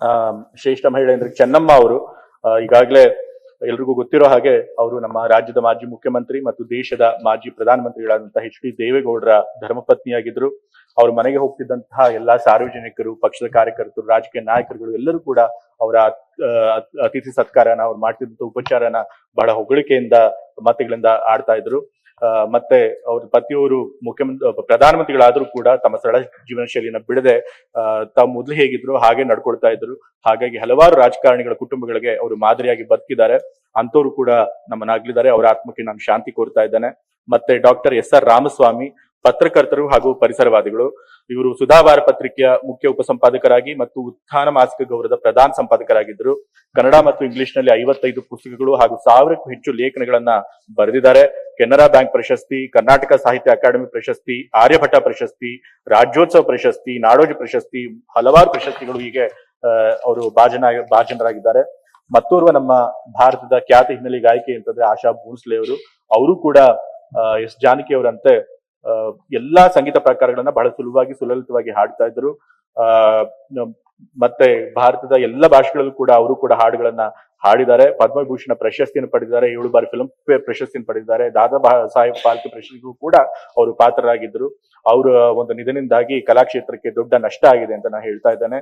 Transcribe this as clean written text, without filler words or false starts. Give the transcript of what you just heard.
ಆ ಶ್ರೇಷ್ಠ ಮಹಿಳೆ ಅಂದ್ರೆ ಚೆನ್ನಮ್ಮ ಅವರು ಈಗಾಗಲೇ ಎಲ್ರಿಗೂ ಗೊತ್ತಿರೋ ಹಾಗೆ ಅವರು ನಮ್ಮ ರಾಜ್ಯದ ಮಾಜಿ ಮುಖ್ಯಮಂತ್ರಿ ಮತ್ತು ದೇಶದ ಮಾಜಿ ಪ್ರಧಾನಮಂತ್ರಿಗಳಾದಂತಹ ಎಚ್ ಡಿ ದೇವೇಗೌಡರ ಧರ್ಮಪತ್ನಿಯಾಗಿದ್ರು. ಅವ್ರ ಮನೆಗೆ ಹೋಗ್ತಿದ್ದಂತಹ ಎಲ್ಲಾ ಸಾರ್ವಜನಿಕರು, ಪಕ್ಷದ ಕಾರ್ಯಕರ್ತರು, ರಾಜಕೀಯ ನಾಯಕರುಗಳು ಎಲ್ಲರೂ ಕೂಡ ಅವರ ಅತಿಥಿ ಸತ್ಕಾರನ, ಅವ್ರು ಮಾಡ್ತಿದ್ದಂತ ಉಪಚಾರನ ಬಹಳ ಹೊಗಳಿಕೆಯಿಂದ ಮಾತುಗಳಿಂದ ಆಡ್ತಾ ಇದ್ರು. ಮತ್ತೆ ಅವ್ರ ಪತಿಯವರು ಪ್ರಧಾನಮಂತ್ರಿಗಳಾದ್ರೂ ಕೂಡ ತಮ್ಮ ಸರಳ ಜೀವನ ಶೈಲಿನ ಬಿಡದೆ ತಾವು ಮೊದಲು ಹೇಗಿದ್ರು ಹಾಗೆ ನಡ್ಕೊಳ್ತಾ ಇದ್ರು. ಹಾಗಾಗಿ ಹಲವಾರು ರಾಜಕಾರಣಿಗಳ ಕುಟುಂಬಗಳಿಗೆ ಅವರು ಮಾದರಿಯಾಗಿ ಬದುಕಿದ್ದಾರೆ. ಅಂತವ್ರು ಕೂಡ ನಮ್ಮನ್ನಾಗ್ಲಿದ್ದಾರೆ. ಅವರ ಆತ್ಮಕ್ಕೆ ನಾನು ಶಾಂತಿ ಕೋರ್ತಾ ಇದ್ದೇನೆ. ಮತ್ತೆ ಡಾಕ್ಟರ್ ಎಸ್ ಆರ್ ರಾಮಸ್ವಾಮಿ, ಪತ್ರಕರ್ತರು ಹಾಗೂ ಪರಿಸರವಾದಿಗಳು. ಇವರು ಸುಧಾವಾರ ಪತ್ರಿಕೆಯ ಮುಖ್ಯ ಉಪಸಂಪಾದಕರಾಗಿ ಮತ್ತು ಉತ್ಥಾನ ಮಾಸಿಕ ಗೌರವದ ಪ್ರಧಾನ ಸಂಪಾದಕರಾಗಿದ್ದರು. ಕನ್ನಡ ಮತ್ತು ಇಂಗ್ಲಿಷ್ ನಲ್ಲಿ 55 ಪುಸ್ತಕಗಳು ಹಾಗೂ 1000ಕ್ಕೂ ಹೆಚ್ಚು ಲೇಖನಗಳನ್ನ ಬರೆದಿದ್ದಾರೆ. ಕೆನರಾ ಬ್ಯಾಂಕ್ ಪ್ರಶಸ್ತಿ, ಕರ್ನಾಟಕ ಸಾಹಿತ್ಯ ಅಕಾಡೆಮಿ ಪ್ರಶಸ್ತಿ, ಆರ್ಯಭಟ ಪ್ರಶಸ್ತಿ, ರಾಜ್ಯೋತ್ಸವ ಪ್ರಶಸ್ತಿ, ನಾಡೋಜ ಪ್ರಶಸ್ತಿ, ಹಲವಾರು ಪ್ರಶಸ್ತಿಗಳು ಹೀಗೆ ಅವರು ಭಾಜನರಾಗಿದ್ದಾರೆ. ಮತ್ತೋರ್ವ ನಮ್ಮ ಭಾರತದ ಖ್ಯಾತ ಹಿನ್ನೆಲೆ ಗಾಯಕಿ ಅಂತಂದ್ರೆ ಆಶಾ ಭೋಸ್ಲೆ ಅವರು ಕೂಡ ಎಸ್ ಜಾನಕಿ ಅವರಂತೆ ಎಲ್ಲಾ ಸಂಗೀತ ಪ್ರಕಾರಗಳನ್ನ ಬಹಳ ಸುಲಲಿತವಾಗಿ ಹಾಡ್ತಾ ಇದ್ರು. ಮತ್ತೆ ಭಾರತದ ಎಲ್ಲ ಭಾಷೆಗಳಲ್ಲೂ ಕೂಡ ಅವರು ಕೂಡ ಹಾಡುಗಳನ್ನ ಹಾಡಿದ್ದಾರೆ. ಪದ್ಮವಿಭೂಷಣ ಪ್ರಶಸ್ತಿಯನ್ನು ಪಡೆದಿದ್ದಾರೆ. 7 ಬಾರಿ ಫಿಲ್ಮ್ ಫೇರ್ ಪ್ರಶಸ್ತಿಯನ್ನು ಪಡೆದಿದ್ದಾರೆ. ದಾದಾ ಸಾಹೇಬ್ ಫಾಲ್ಕೆ ಪ್ರಶಸ್ತಿಗೂ ಕೂಡ ಅವರು ಪಾತ್ರರಾಗಿದ್ರು. ಅವರ ಒಂದು ನಿಧನದಿಂದಾಗಿ ಕಲಾಕ್ಷೇತ್ರಕ್ಕೆ ದೊಡ್ಡ ನಷ್ಟ ಆಗಿದೆ ಅಂತ ನಾನು ಹೇಳ್ತಾ ಇದ್ದೇನೆ.